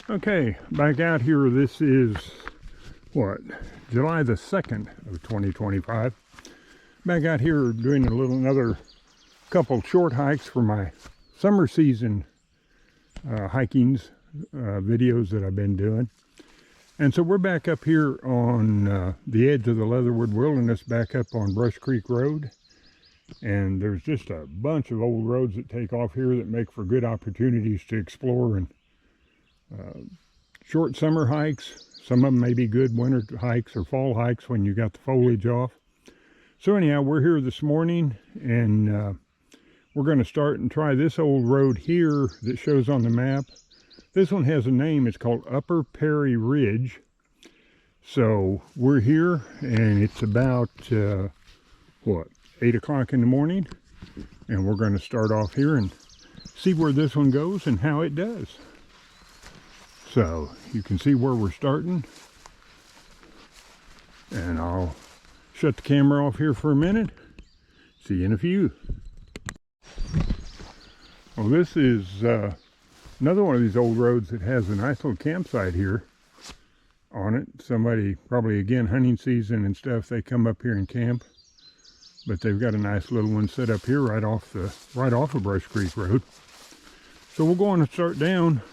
Okay, back out here. This is what, July the 2nd of 2025. Back out here doing another couple short hikes for my summer season hikings videos that I've been doing. And so we're back up here on the edge of the Leatherwood Wilderness, back up on Brush Creek Road. And there's just a bunch of old roads that take off here that make for good opportunities to explore, and short summer hikes. Some of them may be good winter hikes or fall hikes when you got the foliage off. So anyhow, we're here this morning, and we're going to start and try this old road here that shows on the map. This one has a name. It's called Upper Perry Ridge. So we're here, and it's about what, 8 o'clock in the morning, and we're going to start off here and see where this one goes and how it does. So you can see where we're starting, and I'll shut the camera off here for a minute. See you in a few. Well, this is another one of these old roads that has a nice little campsite here on it. Somebody, probably again hunting season and stuff, they come up here and camp. But they've got a nice little one set up here right off of Brush Creek Road. So we'll go on and start down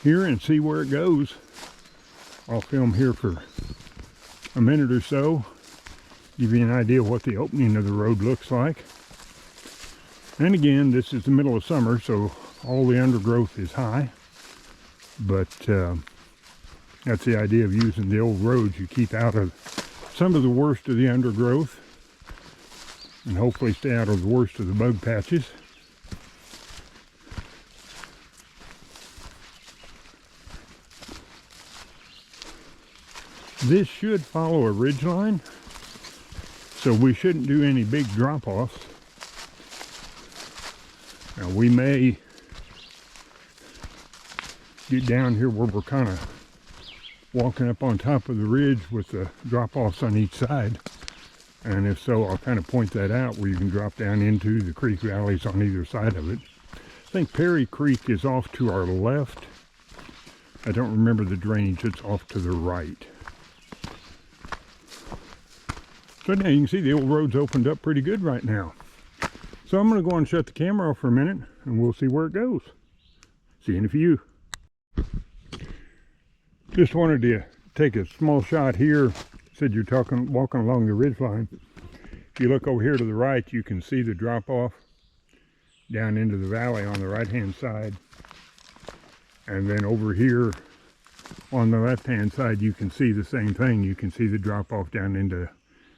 here and see where it goes. I'll film here for a minute or so, give you an idea of what the opening of the road looks like. And again, this is the middle of summer, so all the undergrowth is high, but that's the idea of using the old roads. You keep out of some of the worst of the undergrowth and hopefully stay out of the worst of the bug patches. This should follow a ridge line, so we shouldn't do any big drop-offs. Now we may get down here where we're kind of walking up on top of the ridge with the drop-offs on each side, and if so, I'll kind of point that out where you can drop down into the creek valleys on either side of it. I think Perry Creek is off to our left. I don't remember the drainage. It's off to the right. So now you can see the old road's opened up pretty good right now. So I'm going to go and shut the camera off for a minute, and we'll see where it goes. See you in a few. Just wanted to take a small shot here. Said you're walking along the ridge line. If you look over here to the right, you can see the drop off down into the valley on the right hand side. And then over here on the left hand side, you can see the same thing. You can see the drop off down into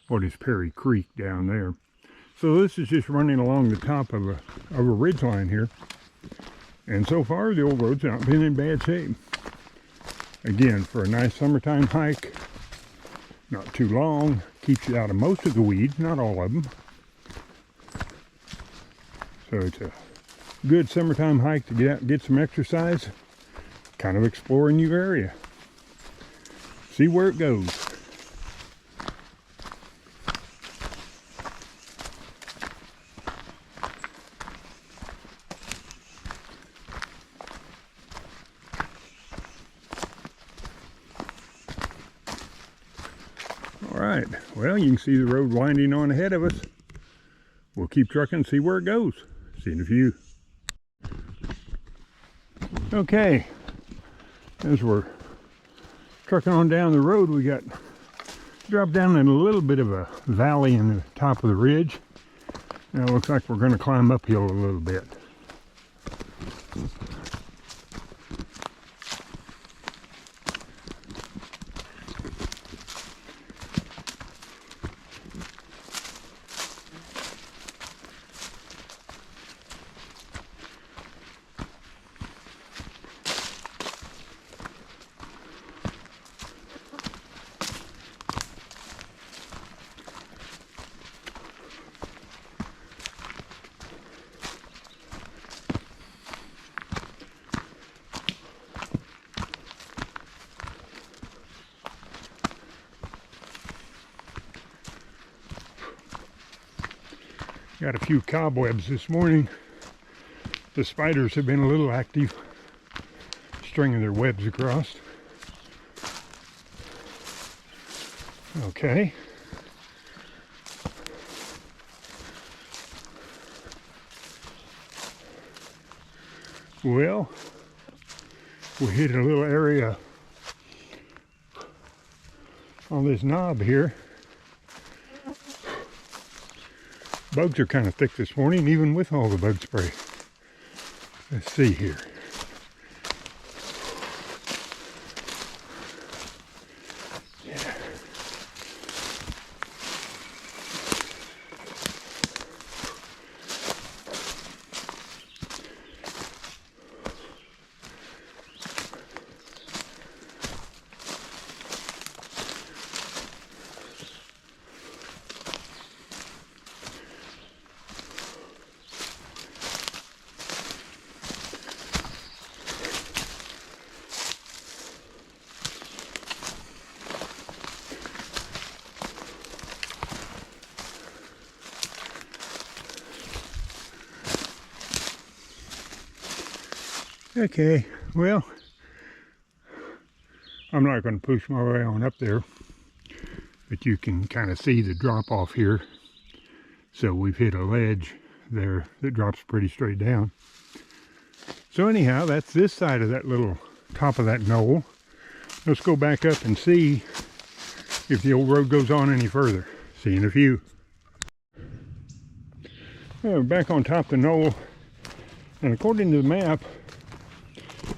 what is Perry Creek down there. So this is just running along the top of a ridge line here. And so far, the old road's not been in bad shape. Again, for a nice summertime hike, not too long, keeps you out of most of the weeds, not all of them. So it's a good summertime hike to get out and get some exercise, kind of explore a new area. See where it goes. Alright, well, you can see the road winding on ahead of us. We'll keep trucking and see where it goes. See you in a few. Okay, as we're trucking on down the road, we got dropped down in a little bit of a valley in the top of the ridge. Now it looks like we're going to climb uphill a little bit. Got a few cobwebs this morning. The spiders have been a little active. stringing their webs across. Okay. Well, we hit a little area on this knob here. Bugs are kind of thick this morning, even with all the bug spray. Let's see here. Yeah. Okay, well, I'm not going to push my way on up there, but you can kind of see the drop off here. So we've hit a ledge there that drops pretty straight down. So anyhow, that's this side of that little top of that knoll. Let's go back up and see if the old road goes on any further. See you in a few. Well, we're back on top of the knoll, and according to the map,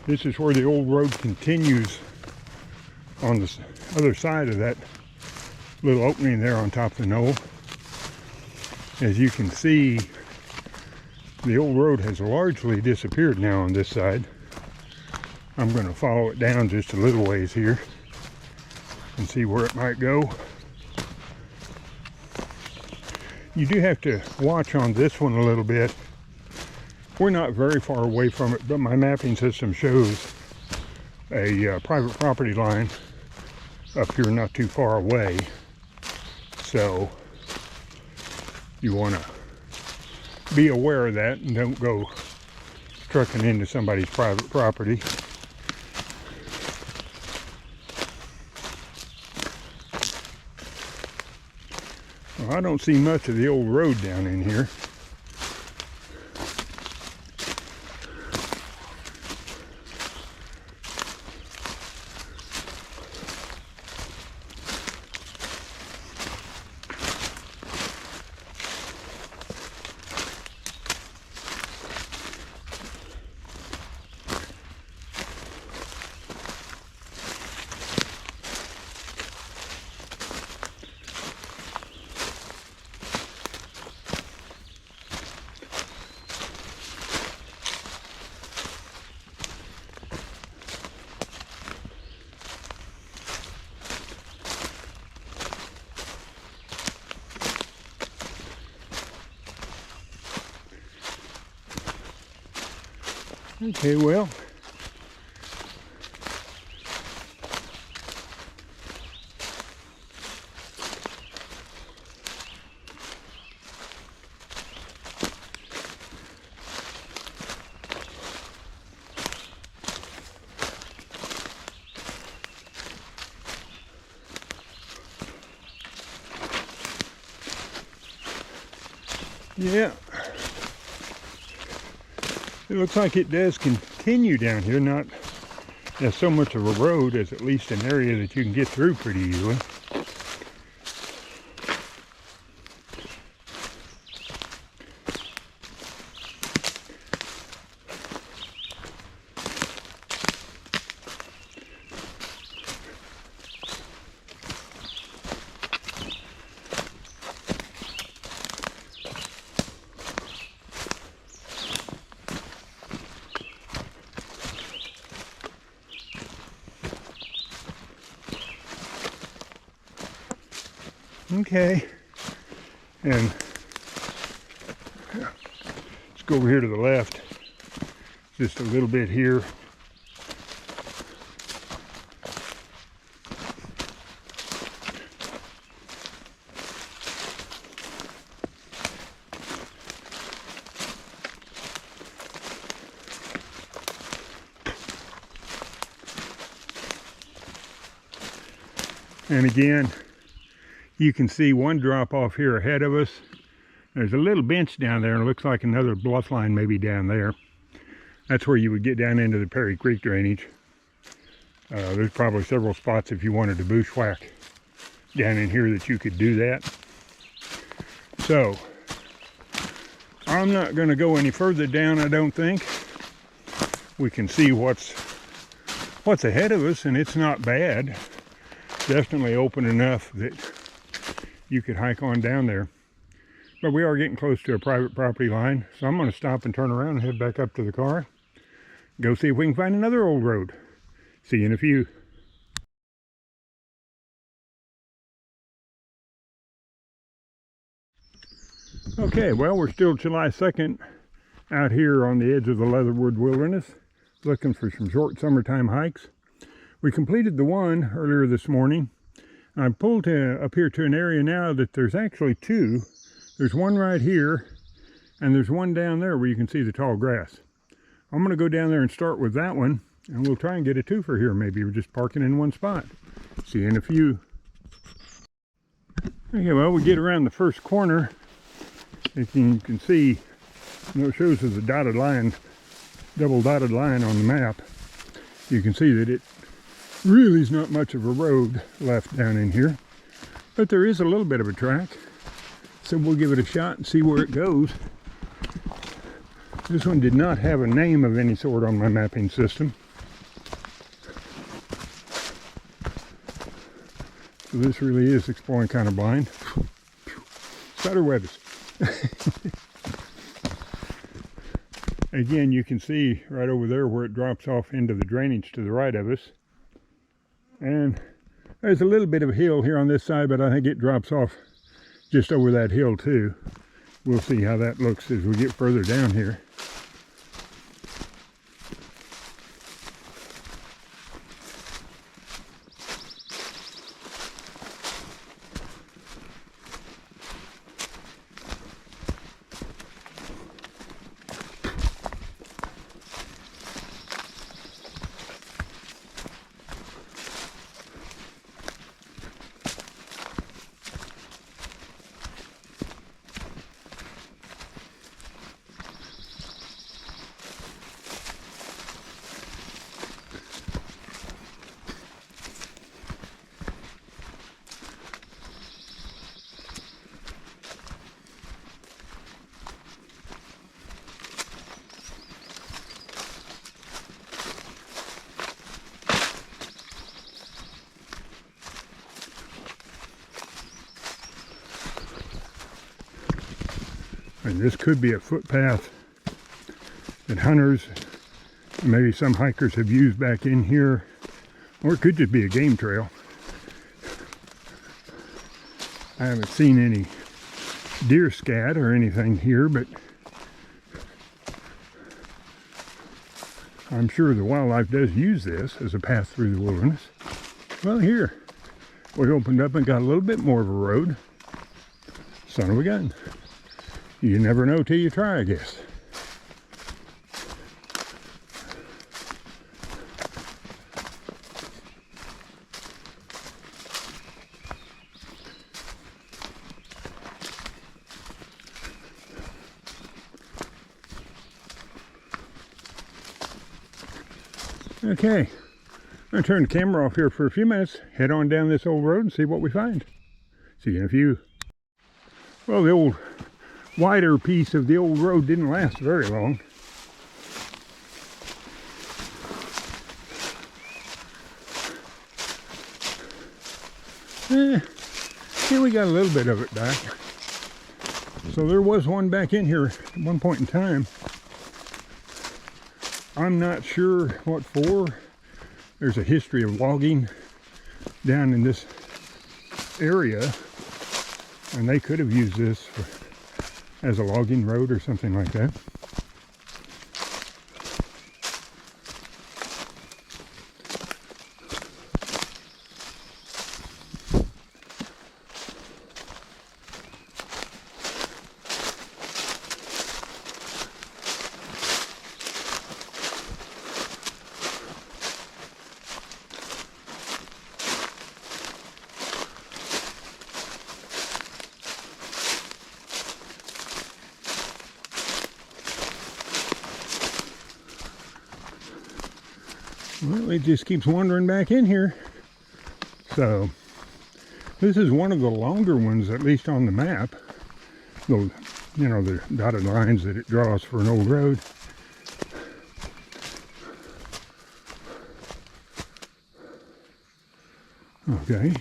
this is where the old road continues on the other side of that little opening there on top of the knoll. As you can see, the old road has largely disappeared now on this side. I'm going to follow it down just a little ways here and see where it might go. You do have to watch on this one a little bit. We're not very far away from it, but my mapping system shows a private property line up here not too far away. So you want to be aware of that and don't go trucking into somebody's private property. Well, I don't see much of the old road down in here. Okay, well, yeah. It looks like it does continue down here, not as so much of a road as at least an area that you can get through pretty easily. Okay, and let's go over here to the left, just a little bit here. And again, you can see one drop off here ahead of us. There's a little bench down there, and it looks like another bluff line maybe down there. That's where you would get down into the Perry Creek drainage. There's probably several spots if you wanted to bushwhack down in here that you could do that. So, I'm not going to go any further down, I don't think. We can see what's ahead of us, and it's not bad. Definitely open enough that you could hike on down there. But we are getting close to a private property line, so I'm going to stop and turn around and head back up to the car. Go see if we can find another old road. See you in a few. Okay, well, we're still July 2nd out here on the edge of the Leatherwood Wilderness, looking for some short summertime hikes. We completed the one earlier this morning. I pulled up here to an area now that there's actually two. There's one right here, and there's one down there where you can see the tall grass. I'm going to go down there and start with that one, and we'll try and get a twofer here. Maybe we're just parking in one spot. See you in a few. Okay, well, we get around the first corner. As you can see, it shows us a dotted line, double dotted line on the map. You can see that it really is not much of a road left down in here, but there is a little bit of a track. So we'll give it a shot and see where it goes. This one did not have a name of any sort on my mapping system. So this really is exploring kind of blind. Spider webs. Again, you can see right over there where it drops off into the drainage to the right of us. And there's a little bit of a hill here on this side, but I think it drops off just over that hill too. We'll see how that looks as we get further down here. And this could be a footpath that hunters, maybe some hikers have used back in here, or it could just be a game trail. I haven't seen any deer scat or anything here, but I'm sure the wildlife does use this as a path through the wilderness. Well, here we opened up and got a little bit more of a road. Son of a gun. You never know till you try, I guess. Okay, I'm going to turn the camera off here for a few minutes, head on down this old road and see what we find. See you in a few. Well, the old wider piece of the old road didn't last very long. Here we got a little bit of it back. So there was one back in here at one point in time. I'm not sure what for. There's a history of logging down in this area, and they could have used this as a logging road or something like that. Well, it just keeps wandering back in here. So this is one of the longer ones, at least on the map. Those, you know, the dotted lines that it draws for an old road. Okay.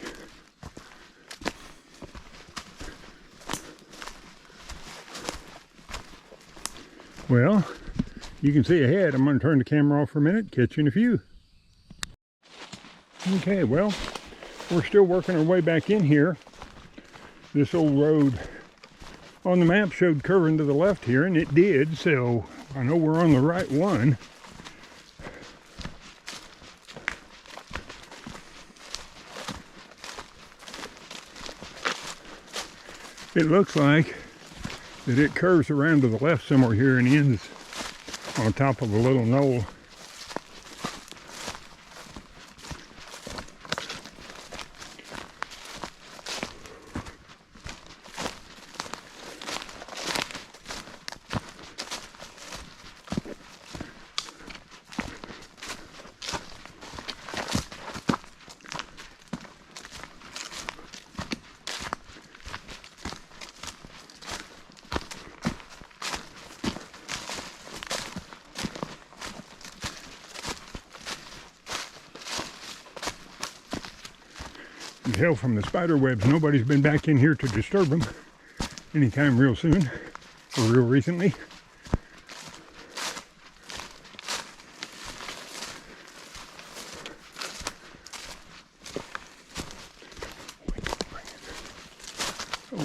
Well, you can see ahead. I'm going to turn the camera off for a minute, catch you in a few. Okay, well, we're still working our way back in here. This old road on the map showed curving to the left here, and it did, so I know we're on the right one. It looks like that it curves around to the left somewhere here and ends on top of a little knoll. You can tell from the spider webs, nobody's been back in here to disturb them anytime real soon, or real recently. Oh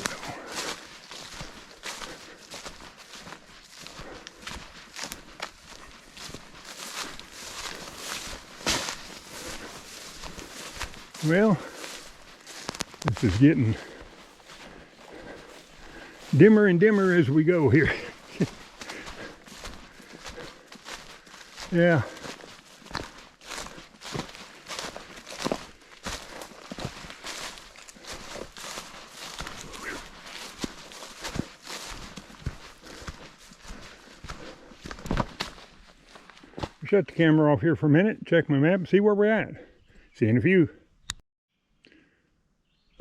no. Well, this is getting dimmer and dimmer as we go here. Yeah. Shut the camera off here for a minute, check my map, see where we're at. See you in a few.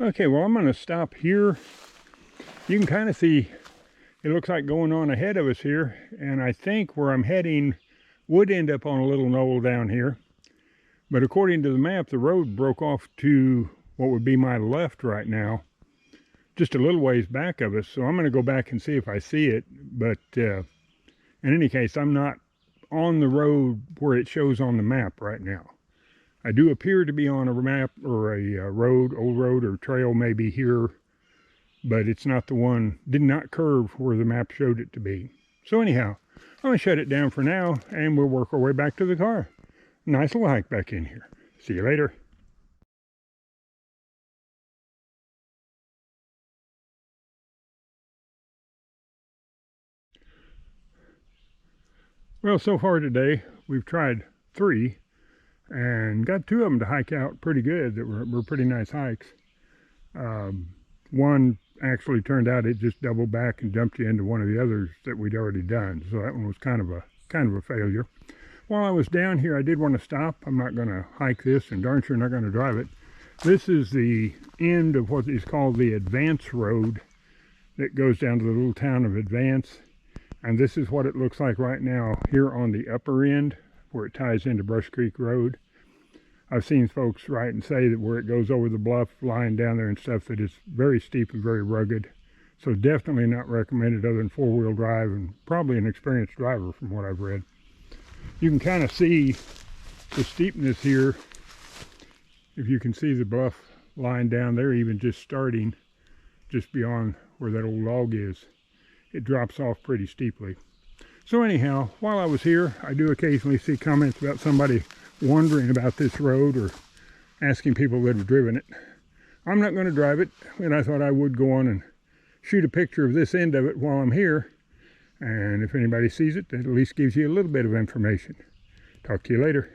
Okay, well, I'm going to stop here. You can kind of see it looks like going on ahead of us here, and I think where I'm heading would end up on a little knoll down here. But according to the map, the road broke off to what would be my left right now, just a little ways back of us. So I'm going to go back and see if I see it. But in any case, I'm not on the road where it shows on the map right now. I do appear to be on a map or a road, old road or trail maybe here, but it's not the one, did not curve where the map showed it to be. So anyhow, I'm going to shut it down for now, and we'll work our way back to the car. Nice little hike back in here. See you later. Well, so far today, we've tried 3. And got 2 of them to hike out pretty good that were pretty nice hikes. One actually turned out it just doubled back and jumped you into one of the others that we'd already done. So that one was kind of a failure. While I was down here, I did want to stop. I'm not going to hike this, and darn sure not going to drive it. This is the end of what is called the Advance Road that goes down to the little town of Advance. And this is what it looks like right now here on the upper end, where it ties into Brush Creek Road. I've seen folks write and say that where it goes over the bluff, lying down there and stuff, that it's very steep and very rugged. So definitely not recommended other than 4-wheel drive, and probably an experienced driver from what I've read. You can kind of see the steepness here. If you can see the bluff lying down there, even just starting just beyond where that old log is, it drops off pretty steeply. So anyhow, while I was here, I do occasionally see comments about somebody wondering about this road or asking people that have driven it. I'm not going to drive it, and I thought I would go on and shoot a picture of this end of it while I'm here. And if anybody sees it, that at least gives you a little bit of information. Talk to you later.